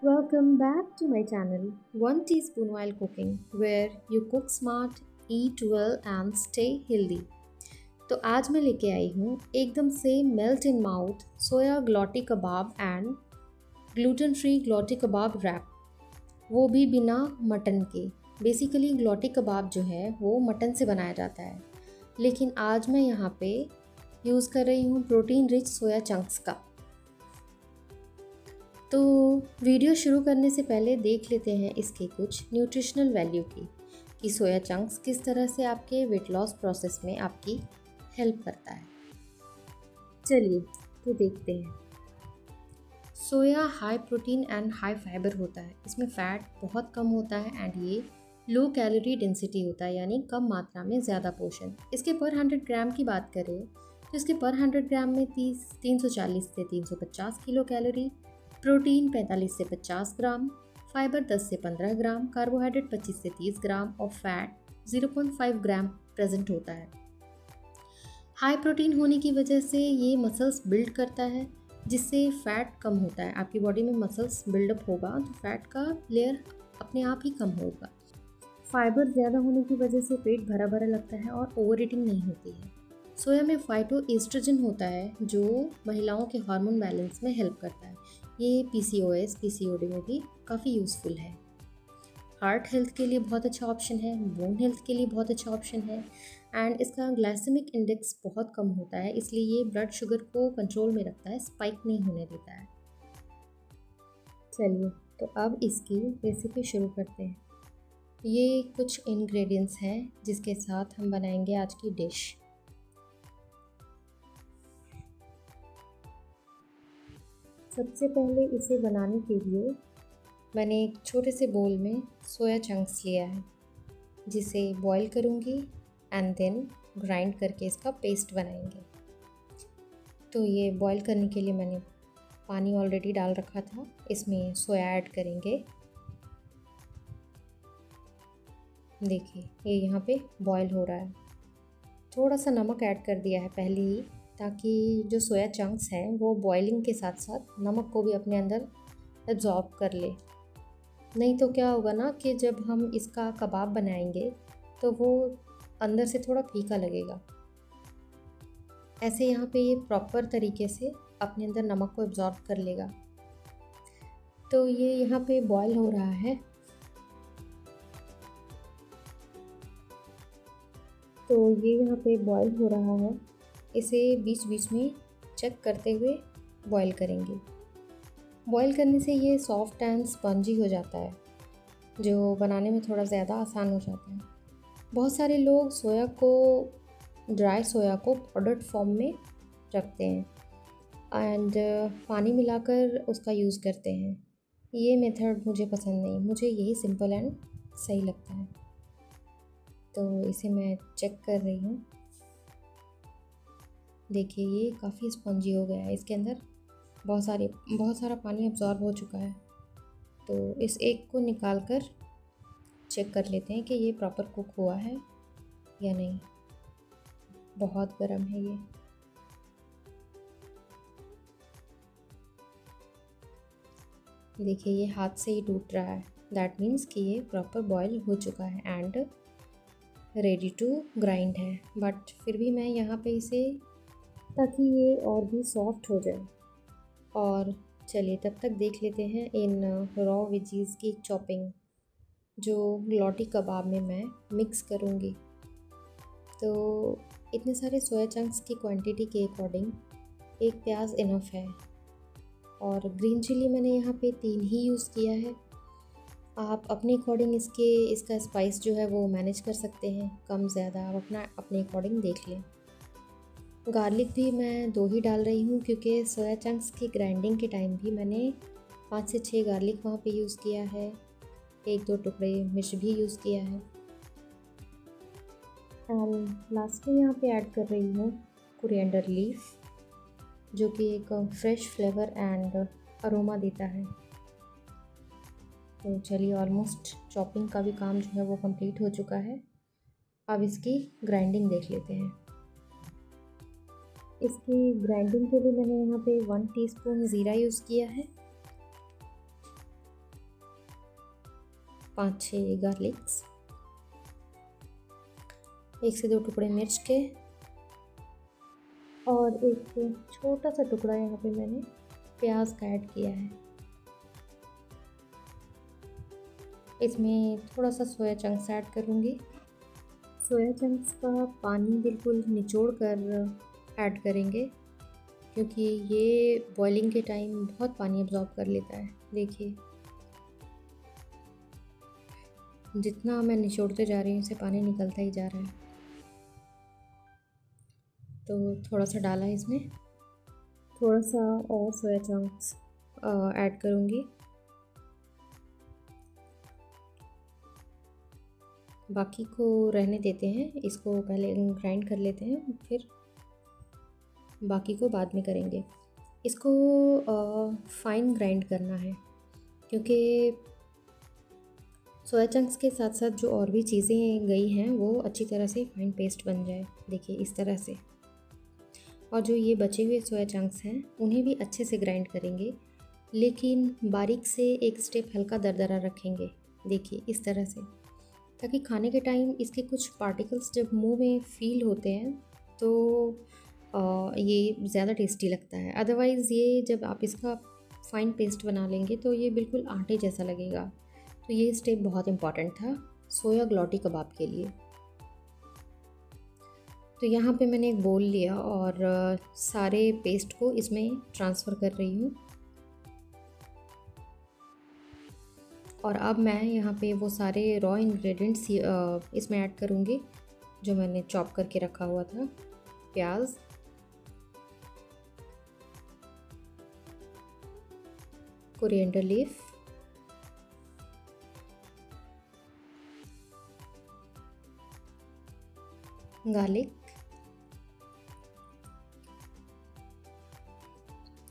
Welcome back to my channel, One Teaspoon While Cooking, where you cook smart, eat well and stay healthy. तो आज मैं लेके आई हूँ एकदम से melt in mouth soya galouti kebab and gluten free galouti kebab wrap, वो भी बिना मटन के। बेसिकली ग्लॉटी कबाब जो है वो मटन से बनाया जाता है, लेकिन आज मैं यहाँ पे यूज़ कर रही हूँ प्रोटीन रिच सोया चंक्स का। तो वीडियो शुरू करने से पहले देख लेते हैं इसके कुछ न्यूट्रिशनल वैल्यू की, कि सोया चंक्स किस तरह से आपके वेट लॉस प्रोसेस में आपकी हेल्प करता है। चलिए तो देखते हैं। Soya high protein and high fibre होता है, इसमें फ़ैट बहुत कम होता है एंड ये लो कैलोरी डेंसिटी होता है, यानी कम मात्रा में ज़्यादा पोषण। इसके पर 100 ग्राम की बात करें तो इसके पर 100 ग्राम में 340 से 350 किलो कैलोरी, प्रोटीन 45 से 50 ग्राम, फाइबर 10 से 15 ग्राम, कार्बोहाइड्रेट 25 से 30 ग्राम और फैट 0.5 ग्राम प्रेजेंट होता है। हाई प्रोटीन होने की वजह से ये मसल्स बिल्ड करता है, जिससे फैट कम होता है। आपकी बॉडी में मसल्स बिल्डअप होगा तो फैट का लेयर अपने आप ही कम होगा। फाइबर ज़्यादा होने की वजह से पेट भरा भरा लगता है और ओवर ईटिंग नहीं होती है। सोया में फाइटो एस्ट्रोजन होता है जो महिलाओं के हार्मोन बैलेंस में हेल्प करता है। ये पीसीओएस पीसीओडी में भी काफ़ी यूज़फुल है। हार्ट हेल्थ के लिए बहुत अच्छा ऑप्शन है, बोन हेल्थ के लिए बहुत अच्छा ऑप्शन है एंड इसका ग्लाइसेमिक इंडेक्स बहुत कम होता है, इसलिए ये ब्लड शुगर को कंट्रोल में रखता है, स्पाइक नहीं होने देता है। चलिए तो अब इसकी रेसिपी शुरू करते हैं। ये कुछ इंग्रेडिएंट्स हैं जिसके साथ हम बनाएंगे आज की डिश। सबसे पहले इसे बनाने के लिए मैंने एक छोटे से बोल में सोया चंक्स लिया है, जिसे बॉईल करूँगी एंड देन ग्राइंड करके इसका पेस्ट बनाएंगे। तो ये बॉईल करने के लिए मैंने पानी ऑलरेडी डाल रखा था, इसमें सोया ऐड करेंगे। देखिए ये यहाँ पे बॉईल हो रहा है। थोड़ा सा नमक ऐड कर दिया है पहले ही, ताकि जो सोया चंक्स हैं वो बॉइलिंग के साथ साथ नमक को भी अपने अंदर एब्जॉर्ब कर ले। नहीं तो क्या होगा ना कि जब हम इसका कबाब बनाएंगे तो वो अंदर से थोड़ा फीका लगेगा। ऐसे यहाँ पे ये प्रॉपर तरीके से अपने अंदर नमक को एब्जॉर्ब कर लेगा। तो ये यहाँ पे बॉईल हो रहा है। तो ये यहाँ पे बॉईल हो रहा है, इसे बीच बीच में चेक करते हुए बॉईल करेंगे। बॉईल करने से ये सॉफ्ट एंड स्पंजी हो जाता है, जो बनाने में थोड़ा ज़्यादा आसान हो जाता है। बहुत सारे लोग ड्राई सोया को पाउडर्ड फॉर्म में रखते हैं एंड पानी मिलाकर उसका यूज़ करते हैं। ये मेथड मुझे पसंद नहीं, मुझे यही सिंपल एंड सही लगता है। तो इसे मैं चेक कर रही हूँ। देखिए ये काफ़ी स्पंजी हो गया है, इसके अंदर बहुत सारा पानी अब्जॉर्ब हो चुका है। तो इस एक को निकाल कर चेक कर लेते हैं कि ये प्रॉपर कुक हुआ है या नहीं। बहुत गर्म है ये। देखिए ये हाथ से ही टूट रहा है, दैट मीन्स कि ये प्रॉपर बॉयल हो चुका है एंड रेडी टू ग्राइंड है। बट फिर भी मैं यहाँ पे इसे, ताकि ये और भी सॉफ्ट हो जाए। और चलिए तब तक देख लेते हैं इन रॉ वेजीज़ की चॉपिंग, जो ग्लॉटी कबाब में मैं मिक्स करूँगी। तो इतने सारे सोया चंक्स की क्वांटिटी के अकॉर्डिंग एक प्याज इनफ है। और ग्रीन चिली मैंने यहाँ पे 3 ही यूज़ किया है। आप अपने अकॉर्डिंग इसका स्पाइस जो है वो मैनेज कर सकते हैं, कम ज़्यादा आप अपने अकॉर्डिंग देख लें। गार्लिक भी मैं 2 ही डाल रही हूँ, क्योंकि सोया चंक्स की ग्राइंडिंग के टाइम भी मैंने 5 से 6 गार्लिक वहाँ पे यूज़ किया है, 1-2 टुकड़े मिर्च भी यूज़ किया है। एंड लास्ट में यहाँ पे ऐड कर रही हूँ कोरिएंडर लीफ, जो कि एक फ्रेश फ्लेवर एंड अरोमा देता है। तो चलिए ऑलमोस्ट चॉपिंग का भी काम जो है वो कंप्लीट हो चुका है। अब इसकी ग्राइंडिंग देख लेते हैं। इसकी ग्राइंडिंग के लिए मैंने यहाँ पे 1 टीस्पून ज़ीरा यूज़ किया है, 5-6 गार्लिक्स, 1 से 2 टुकड़े मिर्च के, और एक छोटा सा टुकड़ा यहाँ पे मैंने प्याज का ऐड किया है। इसमें थोड़ा सा सोया चंक्स ऐड करूँगी। सोया चंक्स का पानी बिल्कुल निचोड़ कर ऐड करेंगे, क्योंकि ये बॉइलिंग के टाइम बहुत पानी अब्जॉर्ब कर लेता है। देखिए, जितना मैं निचोड़ते जा रही हूँ इससे पानी निकलता ही जा रहा है। तो थोड़ा सा डाला इसमें, थोड़ा सा और सोया चंक्स ऐड करूँगी। बाकी को रहने देते हैं, इसको पहले ग्राइंड कर लेते हैं, फिर बाकी को बाद में करेंगे। इसको फाइन ग्राइंड करना है, क्योंकि सोया चंक्स के साथ साथ जो और भी चीज़ें गई हैं वो अच्छी तरह से फाइन पेस्ट बन जाए। देखिए इस तरह से। और जो ये बचे हुए सोया चंक्स हैं उन्हें भी अच्छे से ग्राइंड करेंगे, लेकिन बारीक से एक स्टेप हल्का दरदरा रखेंगे। देखिए इस तरह से, ताकि खाने के टाइम इसके कुछ पार्टिकल्स जब मुंह में फील होते हैं तो ये ज़्यादा टेस्टी लगता है। अदरवाइज़ ये जब आप इसका फाइन पेस्ट बना लेंगे तो ये बिल्कुल आटे जैसा लगेगा। तो ये स्टेप बहुत इम्पॉर्टेंट था सोया ग्लॉटी कबाब के लिए। तो यहाँ पे मैंने एक बोल लिया और सारे पेस्ट को इसमें ट्रांसफ़र कर रही हूँ। और अब मैं यहाँ पे वो सारे रॉ इंग्रेडिएंट्स इसमें ऐड करूँगी जो मैंने चॉप करके रखा हुआ था। प्याज, कोरिएंडर लीफ, गार्लिक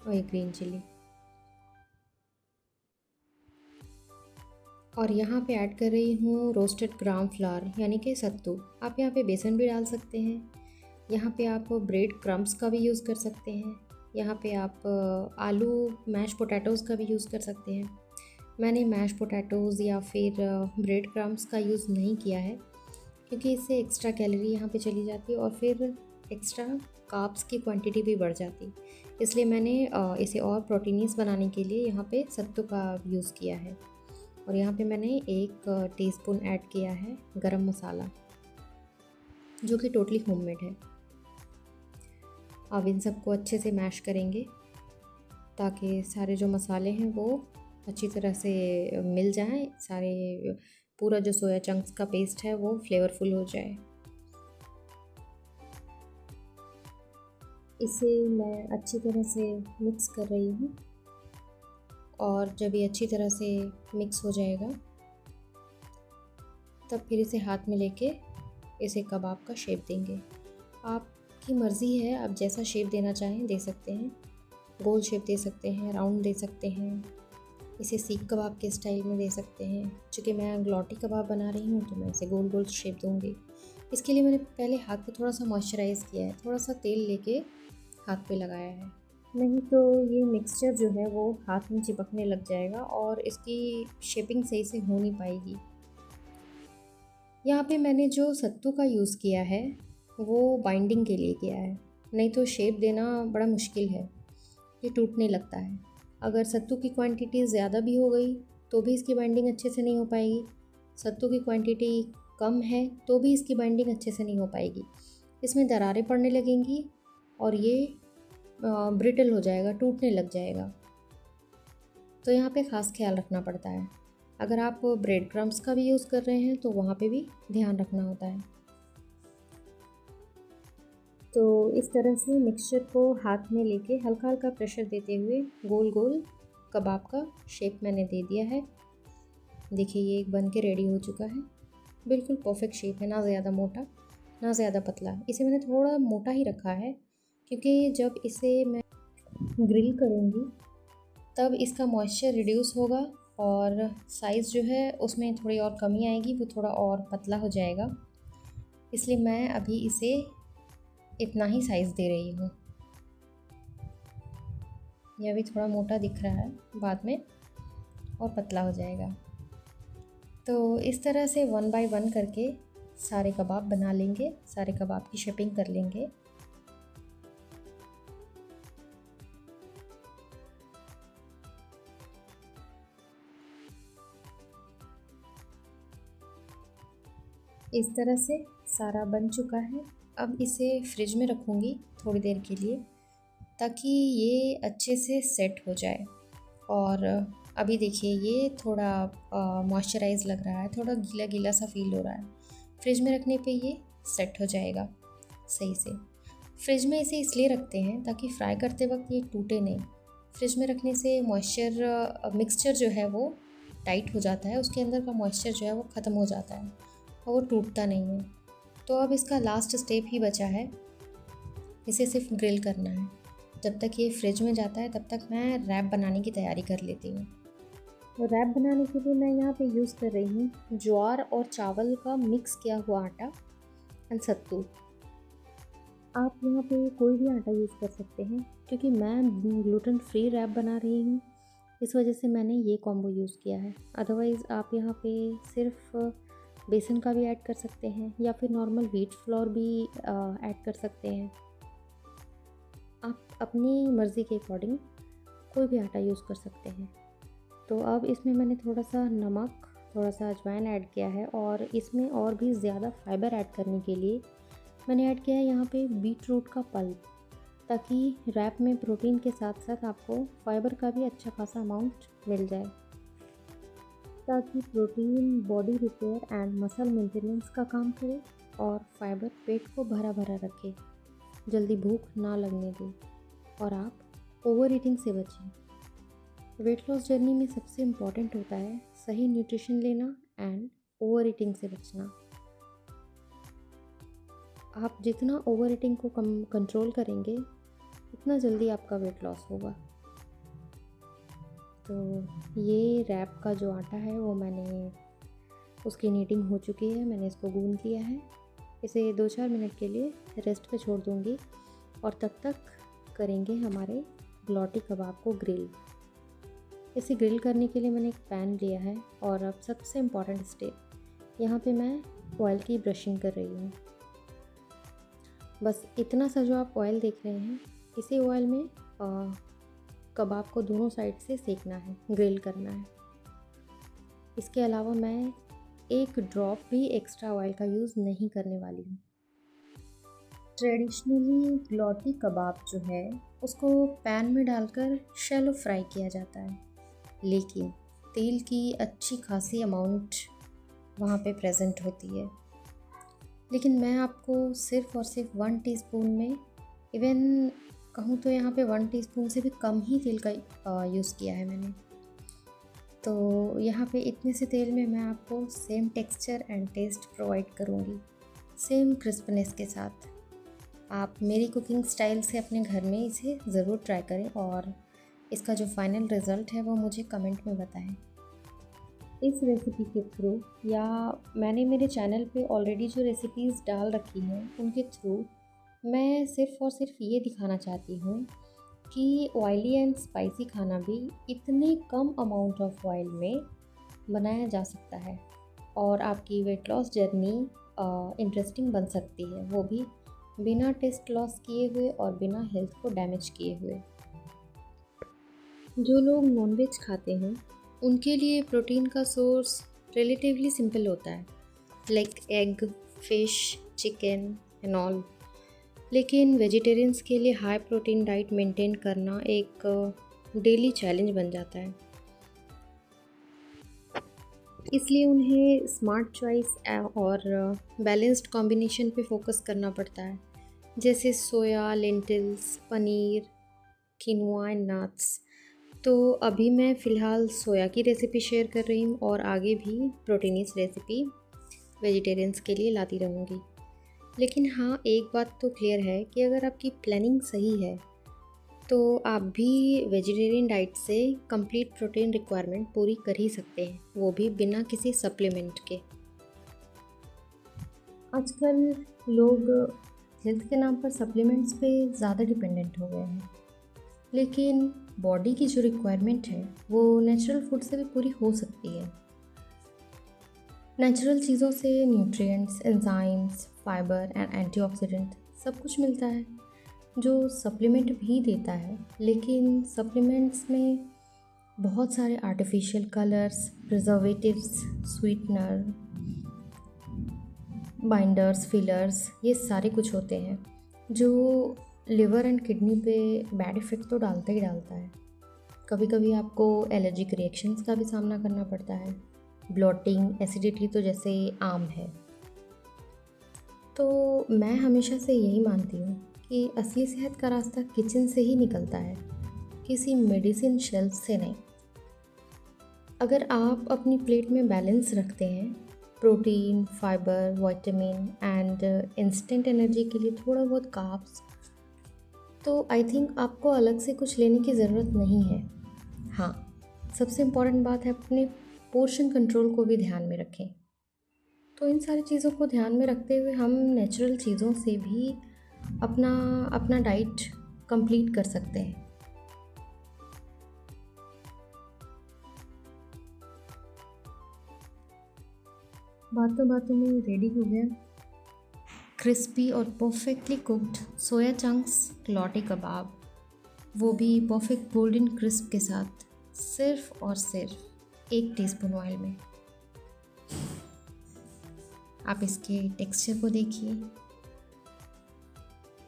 और एक ग्रीन चिली। और यहाँ पे ऐड कर रही हूँ रोस्टेड ग्राम फ्लावर यानी कि सत्तू। आप यहाँ पे बेसन भी डाल सकते हैं, यहाँ पे आप ब्रेड क्रम्स का भी यूज़ कर सकते हैं, यहाँ पे आप आलू मैश पोटैटोज़ का भी यूज़ कर सकते हैं। मैंने मैश पोटैटोज़ या फिर ब्रेड क्रम्स का यूज़ नहीं किया है, क्योंकि इससे एक्स्ट्रा कैलोरी यहाँ पे चली जाती है और फिर एक्स्ट्रा कार्ब्स की क्वांटिटी भी बढ़ जाती। इसलिए मैंने इसे और प्रोटीनियस बनाने के लिए यहाँ पे सत्तू का यूज़ किया है। और यहाँ पे मैंने 1 टीस्पून ऐड किया है गरम मसाला, जो कि टोटली होममेड है। अब इन सबको अच्छे से मैश करेंगे ताकि सारे जो मसाले हैं वो अच्छी तरह से मिल जाएं, सारे पूरा जो सोया चंक्स का पेस्ट है वो फ्लेवरफुल हो जाए। इसे मैं अच्छी तरह से मिक्स कर रही हूँ, और जब ये अच्छी तरह से मिक्स हो जाएगा तब फिर इसे हाथ में लेके इसे कबाब का शेप देंगे। आपकी मर्ज़ी है, आप जैसा शेप देना चाहें दे सकते हैं। गोल शेप दे सकते हैं, राउंड दे सकते हैं, इसे सीख कबाब के स्टाइल में दे सकते हैं। चूँकि मैं ग्लॉटी कबाब बना रही हूँ तो मैं इसे गोल गोल शेप दूँगी। इसके लिए मैंने पहले हाथ को थोड़ा सा मॉइस्चराइज़ किया है, थोड़ा सा तेल लेके हाथ पे लगाया है, नहीं तो ये मिक्सचर जो है वो हाथ में चिपकने लग जाएगा और इसकी शेपिंग सही से हो नहीं पाएगी। यहाँ पे मैंने जो सत्तू का यूज़ किया है वो बाइंडिंग के लिए किया है, नहीं तो शेप देना बड़ा मुश्किल है, ये टूटने लगता है। अगर सत्तू की क्वांटिटी ज़्यादा भी हो गई तो भी इसकी बाइंडिंग अच्छे से नहीं हो पाएगी, सत्तू की क्वांटिटी कम है तो भी इसकी बाइंडिंग अच्छे से नहीं हो पाएगी। इसमें दरारें पड़ने लगेंगी और ये ब्रिटल हो जाएगा, टूटने लग जाएगा। तो यहाँ पे ख़ास ख्याल रखना पड़ता है। अगर आप ब्रेड क्रम्स का भी यूज़ कर रहे हैं तो वहाँ पे भी ध्यान रखना होता है। तो इस तरह से मिक्सचर को हाथ में लेके हल्का हल्का प्रेशर देते हुए गोल गोल कबाब का शेप मैंने दे दिया है। देखिए ये एक बन के रेडी हो चुका है, बिल्कुल परफेक्ट शेप है, ना ज़्यादा मोटा ना ज़्यादा पतला। इसे मैंने थोड़ा मोटा ही रखा है क्योंकि जब इसे मैं ग्रिल करूँगी तब इसका मॉइस्चर रिड्यूस होगा और साइज़ जो है उसमें थोड़ी और कमी आएगी, वो थोड़ा और पतला हो जाएगा। इसलिए मैं अभी इसे इतना ही साइज़ दे रही हूँ। यह भी थोड़ा मोटा दिख रहा है, बाद में और पतला हो जाएगा। तो इस तरह से वन बाय वन करके सारे कबाब बना लेंगे, सारे कबाब की शेपिंग कर लेंगे। इस तरह से सारा बन चुका है। अब इसे फ्रिज में रखूँगी थोड़ी देर के लिए ताकि ये अच्छे से सेट हो जाए। और अभी देखिए ये थोड़ा मॉइस्चराइज लग रहा है, थोड़ा गीला गीला सा फील हो रहा है। फ्रिज में रखने पे ये सेट हो जाएगा सही से। फ्रिज में इसे इसलिए रखते हैं ताकि फ्राई करते वक्त ये टूटे नहीं। फ्रिज में रखने से मॉइस्चर मिक्सचर जो है वो टाइट हो जाता है, उसके अंदर का मॉइस्चर जो है वो ख़त्म हो जाता है और वो टूटता नहीं है। तो अब इसका लास्ट स्टेप ही बचा है, इसे सिर्फ ग्रिल करना है। जब तक ये फ्रिज में जाता है तब तक मैं रैप बनाने की तैयारी कर लेती हूँ। तो रैप बनाने के लिए मैं यहाँ पे यूज़ कर रही हूँ ज्वार और चावल का मिक्स किया हुआ आटा एंड सत्तू। आप यहाँ पे कोई भी आटा यूज़ कर सकते हैं, क्योंकि मैं ग्लूटेन फ्री रैप बना रही हूँ इस वजह से मैंने ये कॉम्बो यूज़ किया है। अदरवाइज़ आप यहाँ पे सिर्फ बेसन का भी ऐड कर सकते हैं या फिर नॉर्मल व्हीट फ्लोर भी ऐड कर सकते हैं। आप अपनी मर्ज़ी के अकॉर्डिंग कोई भी आटा यूज़ कर सकते हैं। तो अब इसमें मैंने थोड़ा सा नमक, थोड़ा सा अजवाइन ऐड किया है और इसमें और भी ज़्यादा फाइबर ऐड करने के लिए मैंने ऐड किया है यहाँ पे बीट रूट का पल्प, ताकि रैप में प्रोटीन के साथ साथ आपको फाइबर का भी अच्छा खासा अमाउंट मिल जाए, ताकि protein body repair and muscle maintenance का काम करे और फाइबर पेट को भरा भरा रखे, जल्दी भूख ना लगने दे और आप ओवर ईटिंग से बचें। वेट लॉस जर्नी में सबसे इम्पॉर्टेंट होता है सही न्यूट्रिशन लेना एंड ओवर ईटिंग से बचना। आप जितना ओवर ईटिंग को कंट्रोल करेंगे उतना जल्दी आपका वेट लॉस होगा। तो ये रैप का जो आटा है वो मैंने उसकी नीटिंग हो चुकी है, मैंने इसको गूंद लिया है। इसे 2-4 मिनट के लिए रेस्ट पे छोड़ दूँगी और तब तक करेंगे हमारे ग्लॉटी कबाब को ग्रिल। इसे ग्रिल करने के लिए मैंने एक पैन लिया है और अब सबसे इम्पॉर्टेंट स्टेप, यहाँ पे मैं ऑयल की ब्रशिंग कर रही हूँ। बस इतना सा जो आप ऑयल देख रहे हैं, इसी ऑयल में कबाब को दोनों साइड से सेकना है, ग्रिल करना है। इसके अलावा मैं एक ड्रॉप भी एक्स्ट्रा ऑयल का यूज़ नहीं करने वाली हूँ। ट्रेडिशनली ग्लॉटी कबाब जो है उसको पैन में डालकर शैलो फ्राई किया जाता है, लेकिन तेल की अच्छी खासी अमाउंट वहाँ पे प्रेजेंट होती है। लेकिन मैं आपको सिर्फ़ और सिर्फ 1 टीस्पून में, इवन कहूँ तो यहाँ पे 1 टीस्पून से भी कम ही तेल का यूज़ किया है मैंने। तो यहाँ पे इतने से तेल में मैं आपको same texture and taste provide करूँगी, सेम क्रिस्पनेस के साथ। आप मेरी कुकिंग स्टाइल से अपने घर में इसे ज़रूर ट्राई करें और इसका जो फाइनल रिज़ल्ट है वो मुझे कमेंट में बताएं। इस रेसिपी के थ्रू या मैंने मेरे चैनल पे ऑलरेडी जो रेसिपीज़ डाल रखी हैं उनके थ्रू मैं सिर्फ़ और सिर्फ ये दिखाना चाहती हूँ कि ऑयली एंड स्पाइसी खाना भी इतने कम अमाउंट ऑफ ऑयल में बनाया जा सकता है और आपकी वेट लॉस जर्नी इंटरेस्टिंग बन सकती है, वो भी बिना टेस्ट लॉस किए हुए और बिना हेल्थ को डैमेज किए हुए। जो लोग नॉनवेज खाते हैं उनके लिए प्रोटीन का सोर्स रिलेटिवली सिंपल होता है, like egg, fish, chicken and all. लेकिन वेजिटेरियंस के लिए हाई प्रोटीन डाइट मेंटेन करना एक डेली चैलेंज बन जाता है, इसलिए उन्हें स्मार्ट चॉइस और बैलेंस्ड कॉम्बिनेशन पे फोकस करना पड़ता है, जैसे soya, lentils, paneer, quinoa and nuts. तो अभी मैं फ़िलहाल सोया की रेसिपी शेयर कर रही हूँ और आगे भी प्रोटीनस रेसिपी वेजिटेरियंस के लिए लाती रहूँगी। लेकिन हाँ, एक बात तो क्लियर है कि अगर आपकी प्लानिंग सही है तो आप भी वेजिटेरियन डाइट से कंप्लीट प्रोटीन रिक्वायरमेंट पूरी कर ही सकते हैं, वो भी बिना किसी सप्लीमेंट के। आजकल लोग हेल्थ के नाम पर सप्लीमेंट्स पे ज़्यादा डिपेंडेंट हो गए हैं, लेकिन बॉडी की जो रिक्वायरमेंट है वो नेचुरल फूड से भी पूरी हो सकती है। नेचुरल चीज़ों से nutrients, enzymes, fibre and antioxidant सब कुछ मिलता है जो सप्लीमेंट भी देता है, लेकिन सप्लीमेंट्स में बहुत सारे artificial colours, preservatives, sweetener, binders, fillers, ये सारे कुछ होते हैं जो लिवर एंड किडनी पे बैड इफ़ेक्ट तो डालता ही डालता है। कभी कभी आपको एलर्जिक रिएक्शंस का भी सामना करना पड़ता है। ब्लोटिंग, एसिडिटी तो जैसे आम है। तो मैं हमेशा से यही मानती हूँ कि असली सेहत का रास्ता किचन से ही निकलता है, किसी मेडिसिन शेल्फ से नहीं। अगर आप अपनी प्लेट में बैलेंस रखते हैं, protein, fibre, vitamin and instant energy के लिए थोड़ा बहुत कार्ब्स, तो आई थिंक आपको अलग से कुछ लेने की ज़रूरत नहीं है। हाँ, सबसे इम्पॉर्टेंट बात है अपने पोर्शन कंट्रोल को भी ध्यान में रखें। तो इन सारी चीज़ों को ध्यान में रखते हुए हम नेचुरल चीज़ों से भी अपना डाइट कंप्लीट कर सकते हैं। बातों बातों में रेडी हो गया क्रिस्पी और परफेक्टली कुक्ड सोया चंक्स क्लॉटी कबाब, वो भी परफेक्ट गोल्डन क्रिस्प के साथ, सिर्फ और सिर्फ 1 टीस्पून ऑयल में। आप इसके टेक्सचर को देखिए,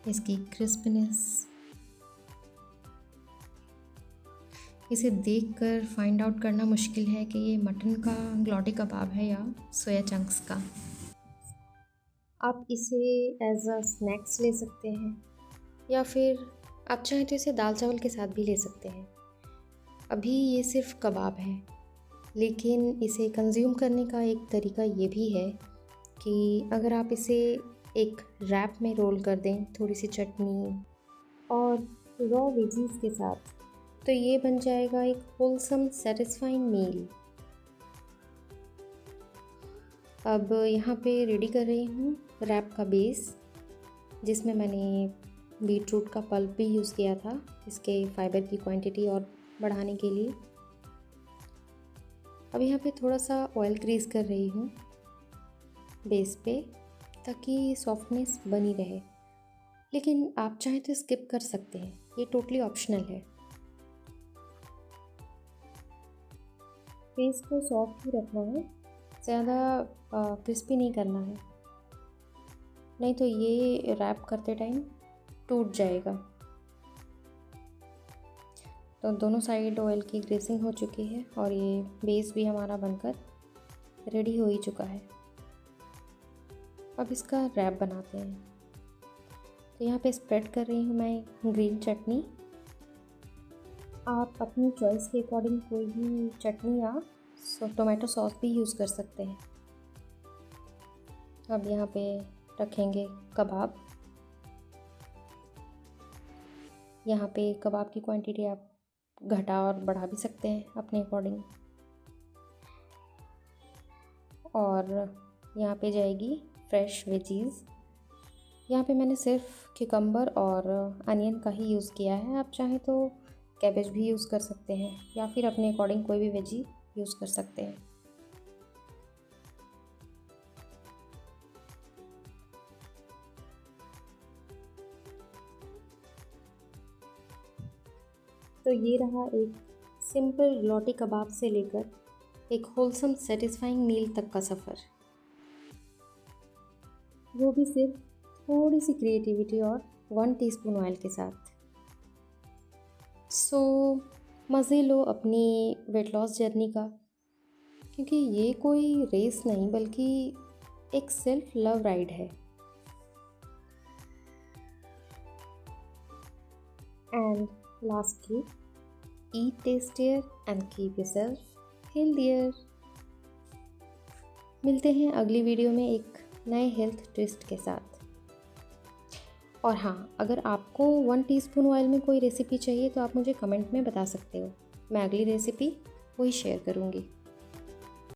इसकी क्रिस्पनेस, इसे देखकर फाइंड आउट करना मुश्किल है कि ये मटन का ग्लॉटी कबाब है या सोया चंक्स का। आप इसे एज अ स्नैक्स ले सकते हैं या फिर आप चाहें तो इसे दाल चावल के साथ भी ले सकते हैं। अभी ये सिर्फ कबाब है, लेकिन इसे कंज्यूम करने का एक तरीका ये भी है कि अगर आप इसे एक रैप में रोल कर दें थोड़ी सी चटनी और रॉ वेजीज के साथ, तो ये बन जाएगा एक होलसम सेटिस्फाइंग मील। अब यहाँ पे रेडी कर रही हूँ रैप का बेस, जिसमें मैंने बीटरूट का पल्प भी यूज़ किया था इसके फाइबर की क्वांटिटी और बढ़ाने के लिए। अब यहाँ पे थोड़ा सा ऑयल ग्रीस कर रही हूँ बेस पे, ताकि सॉफ्टनेस बनी रहे, लेकिन आप चाहें तो स्किप कर सकते हैं, ये टोटली ऑप्शनल है। बेस को सॉफ्ट ही रखना है, ज़्यादा क्रिस्पी नहीं करना है, नहीं तो ये रैप करते टाइम टूट जाएगा। तो दोनों साइड ऑयल की ग्रेसिंग हो चुकी है और ये बेस भी हमारा बनकर रेडी हो ही चुका है। अब इसका रैप बनाते हैं। तो यहाँ पे स्प्रेड कर रही हूँ मैं ग्रीन चटनी। आप अपनी चॉइस के अकॉर्डिंग कोई भी चटनी या टोमेटो सॉस भी यूज़ कर सकते हैं। अब यहाँ पे रखेंगे कबाब। यहाँ पे कबाब की क्वांटिटी आप घटा और बढ़ा भी सकते हैं अपने अकॉर्डिंग। और यहाँ पे जाएगी फ्रेश वेजीज़। यहाँ पे मैंने सिर्फ क्यूकम्बर और अनियन का ही यूज़ किया है। आप चाहें तो कैबेज भी यूज़ कर सकते हैं या फिर अपने अकॉर्डिंग कोई भी वेजी यूज़ कर सकते हैं। तो ये रहा एक सिंपल ग्लॉटी कबाब से लेकर एक होलसम सेटिस्फाइंग मील तक का सफ़र, वो भी सिर्फ थोड़ी सी क्रिएटिविटी और 1 टीस्पून ऑयल के साथ। सो मज़े लो अपनी वेट लॉस जर्नी का, क्योंकि ये कोई रेस नहीं बल्कि एक सेल्फ लव राइड है। And lastly, eat tastier and keep yourself healthier। मिलते हैं अगली वीडियो में एक नए हेल्थ ट्विस्ट के साथ। और हाँ, अगर आपको 1 टीस्पून ऑयल में कोई रेसिपी चाहिए तो आप मुझे कमेंट में बता सकते हो, मैं अगली रेसिपी वही शेयर करूँगी।